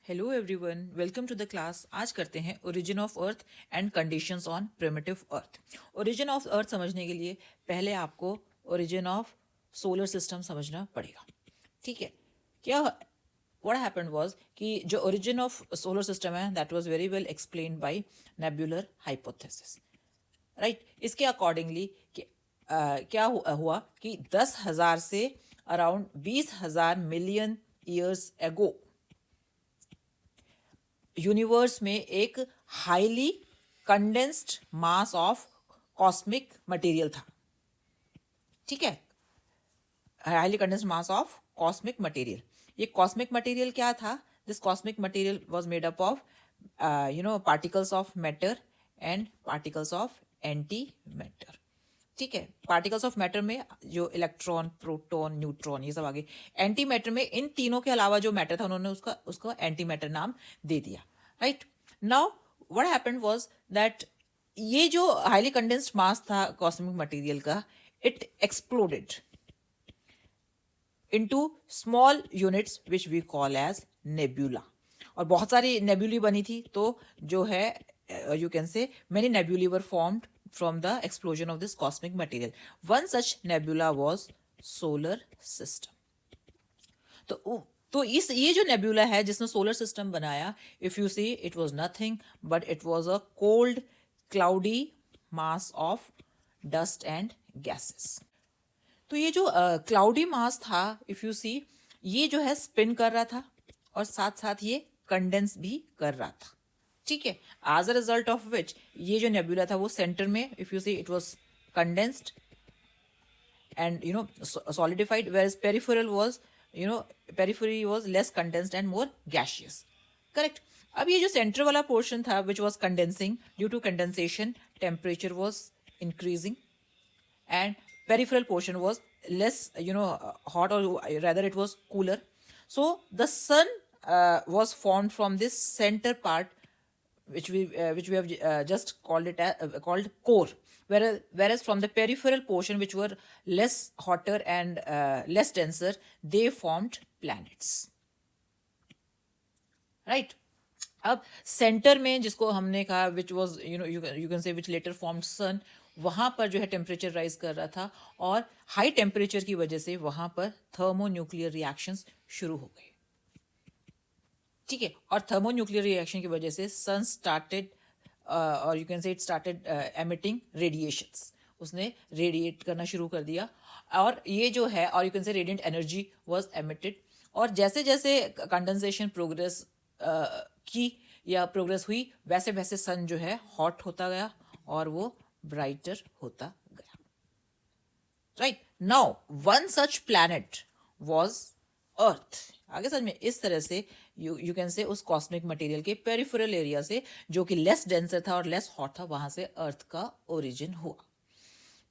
Hello everyone, welcome to the class. आज करते हैं origin of earth and conditions on primitive earth. Origin of earth समझने के लिए पहले आपको ओरिजिन ऑफ सोलर सिस्टम समझना पड़ेगा। ठीक है, क्या व्हाट हैपेंड वाज कि जो ओरिजिन ऑफ सोलर सिस्टम है that was very well explained bye nebular hypothesis. Right, इसके अकॉर्डिंगली क्या हुआ कि 10,000 से अराउंड 20,000 मिलियन ईयर्स एगो यूनिवर्स में एक highly condensed mass of cosmic material था। ठीक है, highly condensed mass of cosmic material. ये कॉस्मिक मटेरियल क्या था? This cosmic material was made up of particles of matter and particles of anti matter. ठीक है, पार्टिकल्स ऑफ मैटर में जो इलेक्ट्रॉन, प्रोटॉन, न्यूट्रॉन ये सब आगे। एंटी मैटर में इन तीनों के अलावा जो मैटर था उन्होंने उसको एंटी मैटर नाम दे दिया। Right now what happened was that ये जो हाईली कंडेंस्ड मास था कॉस्मिक मटेरियल का, it exploded into small units which we call as nebula. और बहुत सारी नेब्यूली बनी थी, तो जो है you can say many nebulae were formed from the explosion of this cosmic material. One such nebula was solar system. तो इस ये जो नेबुला है जिसने सोलर सिस्टम बनाया, if you see it was nothing but it was a cold cloudy mass of dust and gases. तो ये जो क्लाउडी मास था, इफ यू सी, ये जो है स्पिन कर रहा था और साथ साथ ये कंडेंस भी कर रहा था। ठीक है, as a result of which ये जो नेबुला था वो सेंटर में, if you see, it was condensed and solidified, whereas periphery was less condensed and more gaseous. Correct. अब ये जो सेंटर वाला पोर्शन था which was condensing, due to condensation temperature was increasing and peripheral portion was less hot, or rather it was cooler. So the sun was formed from this center part, which we have just called it called core, whereas from the peripheral portion, which were less hotter and less denser, they formed planets. Right. अब centre में जिसको हमने कहा which was you can से विच letter formed सन, वहां पर जो है टेम्परेचर राइज कर रहा था और हाई टेम्परेचर की वजह से वहां पर थर्मोन्यूक्लियर रिएक्शंस शुरू हो गए। ठीक है, और थर्मोन्यूक्लियर रिएक्शन की वजह से सन स्टार्टेड और यू कैन से इट स्टार्टेड एमिटिंग रेडिएशंस। उसने रेडिएट करना शुरू कर दिया और ये जो है, और यू कैन से रेडिएंट एनर्जी वाज एमिटेड। और जैसे जैसे कंडेंसेशन प्रोग्रेस की या प्रोग्रेस हुई, वैसे वैसे सन जो है हॉट होता गया और वो ब्राइटर होता गया। Right now one such planet was Earth. आगे समझ में, इस तरह से यू कैन से उस कॉस्मिक मटेरियल के पेरिफेरल एरिया से, जो कि लेस डेंसर था और लेस हॉट था, वहां से अर्थ का ओरिजिन हुआ।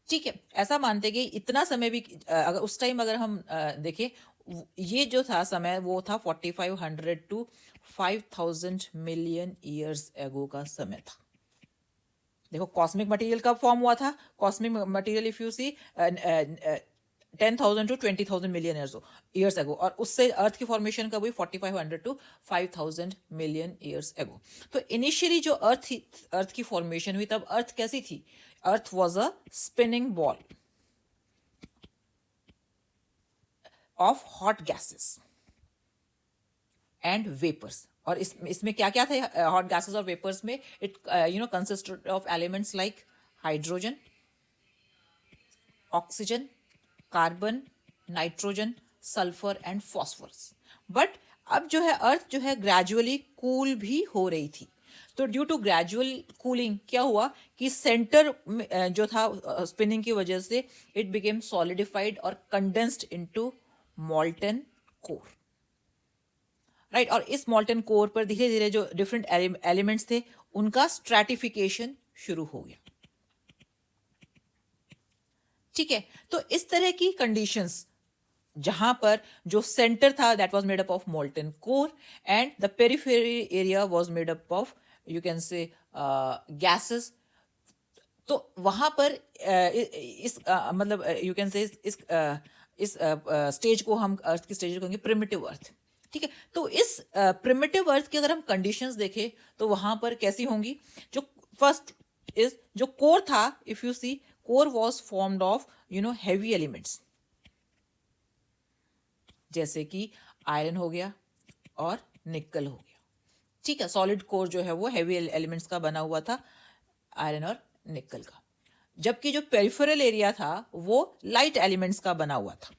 ठीक है, ऐसा मानते कि इतना समय भी अगर उस टाइम अगर हम देखें, ये जो था समय वो था 4500 to 5000 मिलियन ईयर्स एगो का समय था। देखो कॉस्मिक मटेरियल कब फॉर्म हुआ था? Cosmic material if you see 10,000 to 20,000 million years ago, और उससे अर्थ की फॉर्मेशन कब हुई? 4500 to 5000 मिलियन ईयर्स एगो। तो इनिशियली जो अर्थ की फॉर्मेशन हुई, तब अर्थ कैसी थी? Earth was a spinning ball of hot gases and vapours. और इसमें क्या क्या था हॉट गैसेस और वेपर्स में? It consisted of elements like hydrogen, oxygen, carbon, nitrogen, sulphur and phosphorus. But अब जो है अर्थ जो है ग्रेजुअली कूल भी हो रही थी। तो ड्यू टू ग्रेजुअल कूलिंग क्या हुआ कि सेंटर जो था स्पिनिंग की वजह से इट बिकेम सॉलिडिफाइड और कंडेंस्ड इनटू मॉल्टन कोर। राइट, और इस मॉल्टन कोर पर धीरे धीरे जो डिफरेंट एलिमेंट्स थे उनका स्ट्रैटिफिकेशन शुरू हो गया। ठीक है, तो इस तरह की कंडीशंस जहां पर जो सेंटर था that was made up of molten core and the periphery area was made up of you can से गैसेस। तो वहां पर इस मतलब यू कैन से इस स्टेज को हम अर्थ की स्टेज को कहेंगे प्रिमिटिव अर्थ। ठीक है। तो इस प्रिमिटिव अर्थ की अगर हम कंडीशंस देखें तो वहां पर कैसी होंगी? जो फर्स्ट इज जो कोर था, if you see, core was formed of heavy elements, जैसे कि आयरन हो गया और निकल हो गया। ठीक है, सॉलिड कोर जो है वो हैवी एलिमेंट्स का बना हुआ था, आयरन और निकल का। जबकि जो पेरिफेरल एरिया था वो लाइट एलिमेंट्स का बना हुआ था,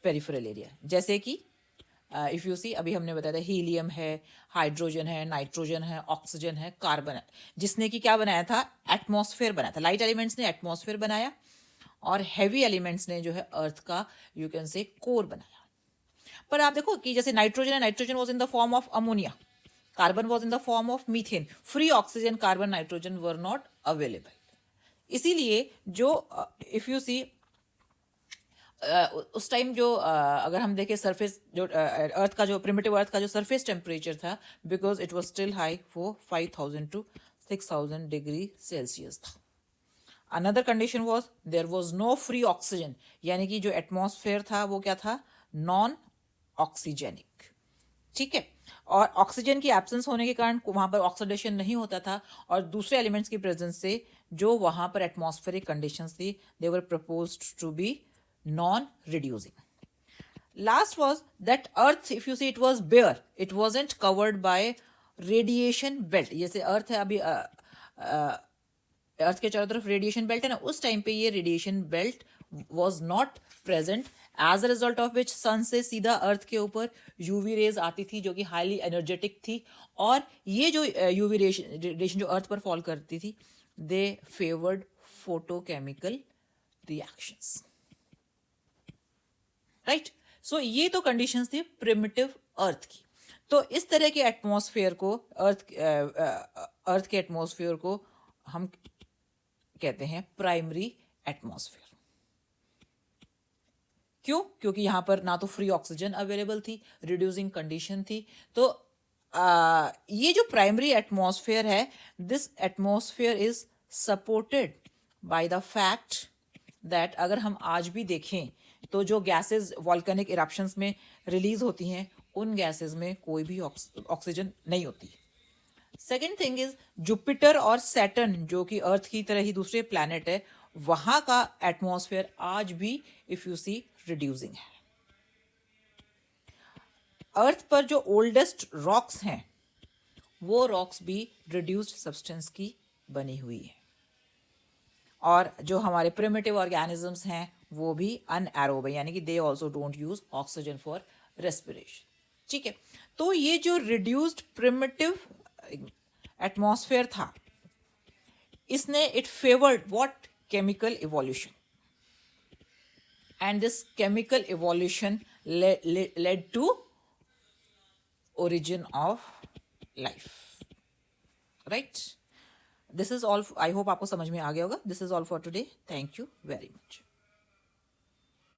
पेरिफेरल एरिया, जैसे कि इफ यू सी, अभी हमने बताया था हीलियम है, हाइड्रोजन है, नाइट्रोजन है, ऑक्सीजन है, कार्बन है, जिसने कि क्या बनाया था? एटमॉस्फेयर बनाया था। लाइट एलिमेंट्स ने एटमॉस्फेयर बनाया और हैवी एलिमेंट्स ने जो है अर्थ का यू कैन से कोर बनाया। पर आप देखो कि जैसे नाइट्रोजन है, nitrogen was in the form of ammonia, carbon was in the form of methane, free oxygen, carbon, nitrogen were not available. इसीलिए जो इफ यू सी उस टाइम जो अगर हम देखें सरफेस जो अर्थ का जो प्रिमिटिव अर्थ का जो सरफेस टेम्परेचर था, because it was still high, वो 5000 to 6000 डिग्री सेल्सियस था। Another condition was there was no free oxygen, यानी कि जो एटमॉस्फेयर था वो क्या था? Non oxygenic. ठीक है, और ऑक्सीजन की एब्सेंस होने के कारण वहां पर ऑक्सीडेशन नहीं होता था, और दूसरे एलिमेंट्स की प्रेजेंस से जो वहां पर एटमॉस्फेरिक कंडीशंस थी, they were proposed to be non reducing. Last was that Earth, if you see, it was bare. It wasn't covered by radiation belt. जैसे अर्थ है अभी अर्थ के चारों तरफ रेडिएशन बेल्ट है ना, उस टाइम पे ये radiation belt was not present, as a result of which sun से सीधा अर्थ के ऊपर यूवी रेज आती थी जो कि हाईली एनर्जेटिक थी, और ये जो यूवी रेडिएशन जो अर्थ पर फॉल करती थी, दे फेवर्ड फोटोकेमिकल रिएक्शंस, राइट। सो ये तो कंडीशंस थी प्रिमिटिव अर्थ की। तो इस तरह के एटमॉस्फेयर को, अर्थ के एटमॉस्फेयर को हम कहते हैं प्राइमरी एटमॉस्फेयर। क्यों? क्योंकि यहां पर ना तो फ्री ऑक्सीजन अवेलेबल थी, रिड्यूसिंग कंडीशन थी। तो ये जो प्राइमरी एटमॉस्फेयर है, this atmosphere is supported by the fact that अगर हम आज भी देखें तो जो गैसेस वॉल्केनिक इरप्शंस में रिलीज होती हैं, उन गैसेस में कोई भी ऑक्सीजन नहीं होती। सेकेंड थिंग इज जुपिटर और सैटर्न, जो कि अर्थ की तरह ही दूसरे प्लैनेट है, वहां का एटमॉस्फेयर आज भी इफ यू सी रिड्यूसिंग है। अर्थ पर जो ओल्डेस्ट रॉक्स हैं, वो रॉक्स भी रिड्यूस्ड सब्सटेंस की बनी हुई है, और जो हमारे प्रिमिटिव ऑर्गेनिजम्स हैं वो भी अनएरोब है, यानी कि they also don't use oxygen for respiration. ठीक है, तो ये जो रिड्यूस्ड प्रिमिटिव एटमॉस्फेयर था, इसने it favoured what? Chemical evolution, and this chemical evolution led to origin of life, right? This is all. I hope आपको समझ में आ गया होगा. This is all for today. Thank you very much.